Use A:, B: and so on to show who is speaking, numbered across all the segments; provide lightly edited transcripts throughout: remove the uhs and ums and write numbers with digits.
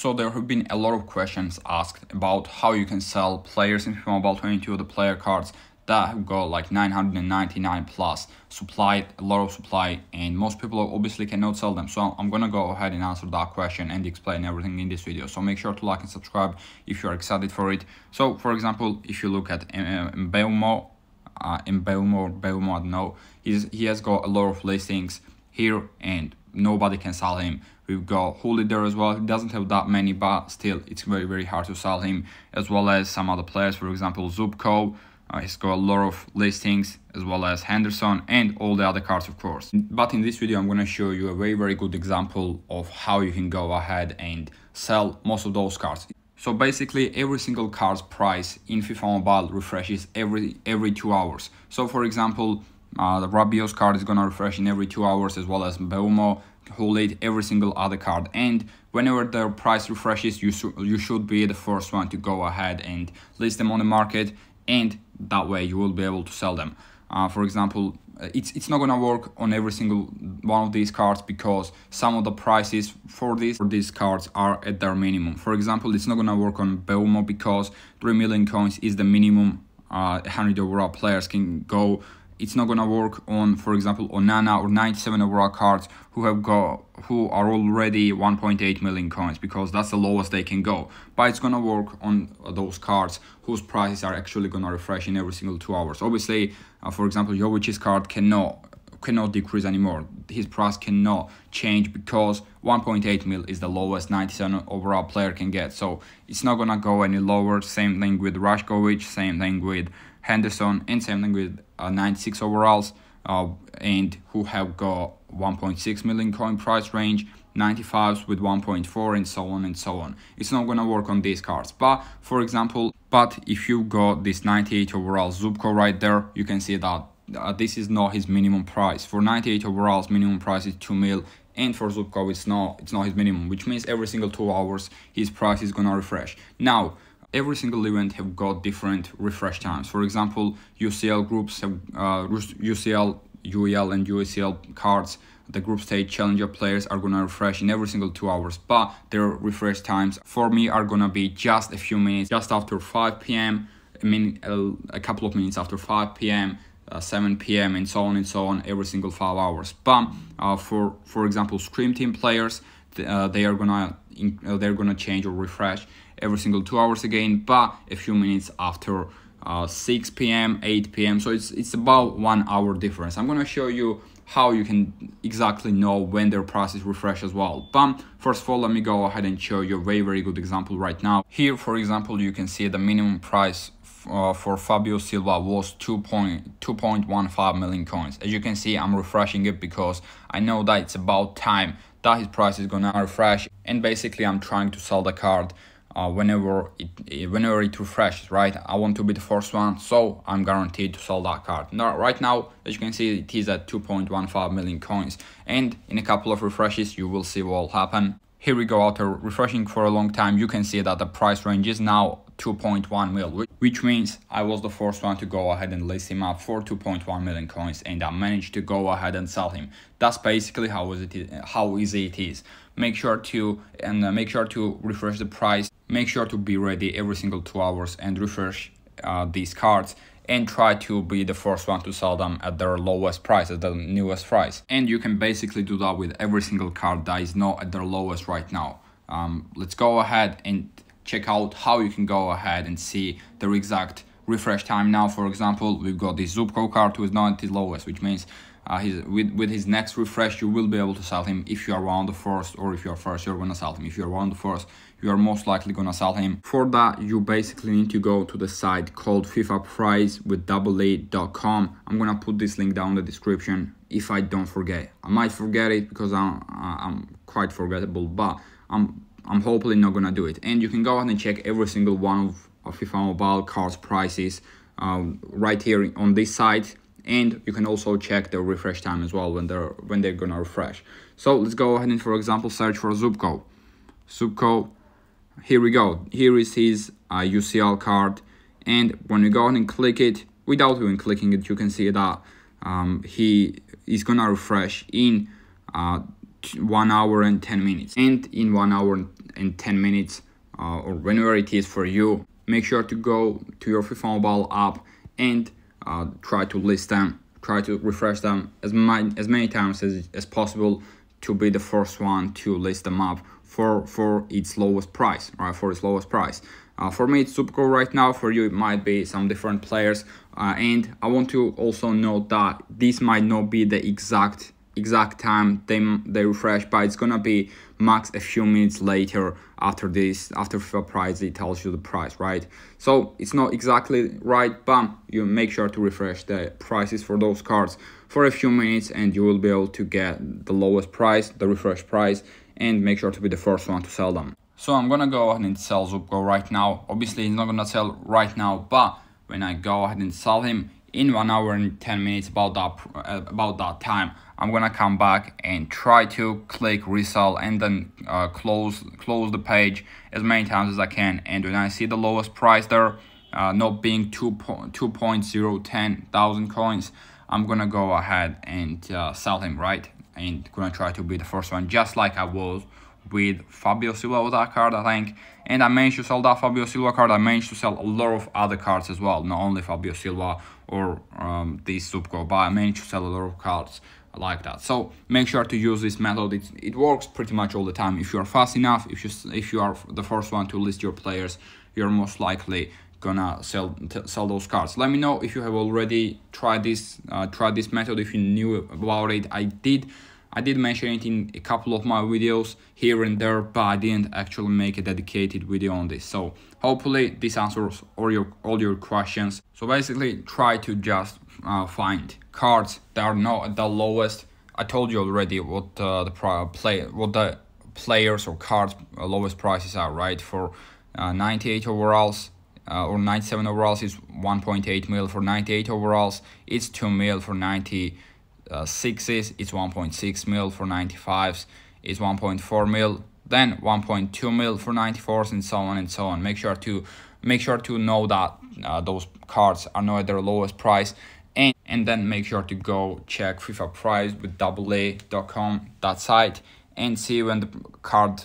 A: So there have been a lot of questions asked about how you can sell players in FIFA Mobile 22, the player cards that have got like 999 plus supply, a lot of supply, and most people obviously cannot sell them. So I'm gonna go ahead and answer that question and explain everything in this video. So make sure to like and subscribe if you're excited for it. So for example, if you look at Mbeumo, I don't know, he has got a lot of listings here and nobody can sell him. We've got Holy there as well. He doesn't have that many, but still it's very hard to sell him, as well as some other players. For example, Zubko, he's got a lot of listings, as well as Henderson and all the other cards, of course. But in this video I'm going to show you a very good example of how you can go ahead and sell most of those cards. So basically every single card's price in FIFA Mobile refreshes every 2 hours. So for example, the Rabiot's card is gonna refresh in every 2 hours, as well as Mbeumo, Hullet, every single other card. And whenever their price refreshes, you should be the first one to go ahead and list them on the market, and that way you will be able to sell them. For example, it's not gonna work on every single one of these cards because some of the prices for these cards are at their minimum. For example, it's not gonna work on Mbeumo because 3 million coins is the minimum 100 overall players can go. It's not gonna work on, for example, Onana or 97 overall cards who are already 1.8 million coins, because that's the lowest they can go. But it's gonna work on those cards whose prices are actually gonna refresh in every single 2 hours. Obviously, for example, Jovic's card cannot decrease anymore. His price cannot change because 1.8 mil is the lowest 97 overall player can get. So it's not gonna go any lower. Same thing with Rashkovic, same thing with Henderson, and same thing with 96 overalls, and who have got 1.6 million coin price range, 95s with 1.4, and so on and so on. It's not gonna work on these cards. But for example, if you got this 98 overall Zubko right there, you can see that this is not his minimum price. For 98 overalls, minimum price is 2 mil, and for Zubko it's not his minimum, which means every single 2 hours his price is gonna refresh. Now, every single event have got different refresh times. For example, UCL groups have UCL, UEL and UACL cards. The group stage challenger players are gonna refresh in every single 2 hours, but their refresh times for me are gonna be just a few minutes, just after 5 p.m. A couple of minutes after 5 p.m. 7 p.m. and so on every single 5 hours. But for example, Scream Team players, they're gonna change or refresh every single 2 hours again, but a few minutes after 6 p.m. 8 p.m. So it's about 1 hour difference. I'm gonna show you how you can exactly know when their prices refresh as well. But first of all, let me go ahead and show you a very good example right now. Here, for example, you can see the minimum price for Fabio Silva was 2.15 million coins. As you can see, I'm refreshing it because I know that it's about time that his price is gonna refresh, and basically I'm trying to sell the card whenever it refreshes, right? I want to be the first one, so I'm guaranteed to sell that card. Now, right now, as you can see, it is at 2.15 million coins, and in a couple of refreshes you will see what will happen. Here we go. After refreshing for a long time, you can see that the price range is now 2.1 mil, which means I was the first one to go ahead and list him up for 2.1 million coins, and I managed to go ahead and sell him. That's basically how easy it is. Make sure to refresh the price. Make sure to be ready every single 2 hours and refresh these cards, and try to be the first one to sell them at their lowest price, at the newest price. And you can basically do that with every single card that is not at their lowest right now. Let's go ahead and check out how you can go ahead and see their exact refresh time. Now, for example, we've got this Zubko card who is not at the lowest, which means with his next refresh you will be able to sell him. If you are one of the first, or if you're first, you're gonna sell him. If you're one of the first, you are most likely gonna sell him. For that, you basically need to go to the site called fifaprice.com. I'm gonna put this link down in the description if I don't forget. I might forget it because I'm quite forgettable, but I'm hopefully not gonna do it. And you can go ahead and check every single one of FIFA Mobile cards prices right here on this site, and you can also check the refresh time as well when they're gonna refresh. So let's go ahead and, for example, search for Zubko. Here we go. Here is his UCL card, and when you go ahead and click it, without even clicking it, you can see that he is gonna refresh in 1 hour and 10 minutes, and in 1 hour in 10 minutes or whenever it is for you. Make sure to go to your FIFA Mobile app and try to list them, try to refresh them as many times as possible to be the first one to list them up for its lowest price, right? For its lowest price. For me, it's super cool right now. For you, it might be some different players. And I want to also note that this might not be the exact time they refresh, but it's gonna be max a few minutes later after FIFA price it tells you the price, right? So it's not exactly right, but you make sure to refresh the prices for those cards for a few minutes and you will be able to get the lowest price, the refresh price, and make sure to be the first one to sell them. So I'm gonna go ahead and sell Zubko right now. Obviously he's not gonna sell right now, but when I go ahead and sell him in 1 hour and 10 minutes, about that time, I'm gonna come back and try to click resell and then close the page as many times as I can. And when I see the lowest price there, not being 2.010 thousand coins, I'm gonna go ahead and sell him, right? And gonna try to be the first one, just like I was with Fabio Silva with that card, I think. And I managed to sell that Fabio Silva card. I managed to sell a lot of other cards as well, not only Fabio Silva or this Zubko, but I managed to sell a lot of cards like that. So make sure to use this method. It works pretty much all the time. If you are fast enough, if you are the first one to list your players, you're most likely gonna sell those cards. Let me know if you have already tried this method, if you knew about it. I did mention it in a couple of my videos here and there, but I didn't actually make a dedicated video on this. So hopefully this answers all your questions. So basically try to just find cards that are not at the lowest. I told you already what the players or cards lowest prices are, right? For 98 overalls or 97 overalls is 1.8 mil. For 98 overalls it's 2 mil. For 96s it's 1.6 mil. For 95s it's 1.4 mil. Then 1.2 mil for 94s, and so on and so on. Make sure to know that those cards are not at their lowest price, and then make sure to go check FIFA price with AA.com, that site, and see when the card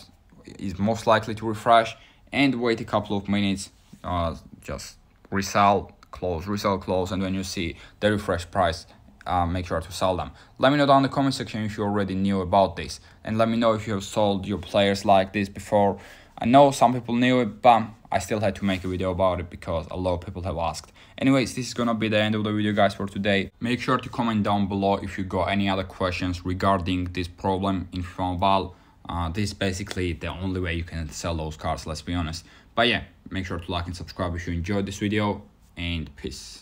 A: is most likely to refresh, and wait a couple of minutes. Just resell, close, and when you see the refresh price, make sure to sell them. Let me know down in the comment section if you already knew about this, and let me know if you have sold your players like this before. I know some people knew it, but I still had to make a video about it because a lot of people have asked. Anyways, this is gonna be the end of the video, guys, for today. Make sure to comment down below if you got any other questions regarding this problem in FIFA Mobile. This is basically the only way you can sell those cards, let's be honest. But yeah, make sure to like and subscribe if you enjoyed this video, and peace.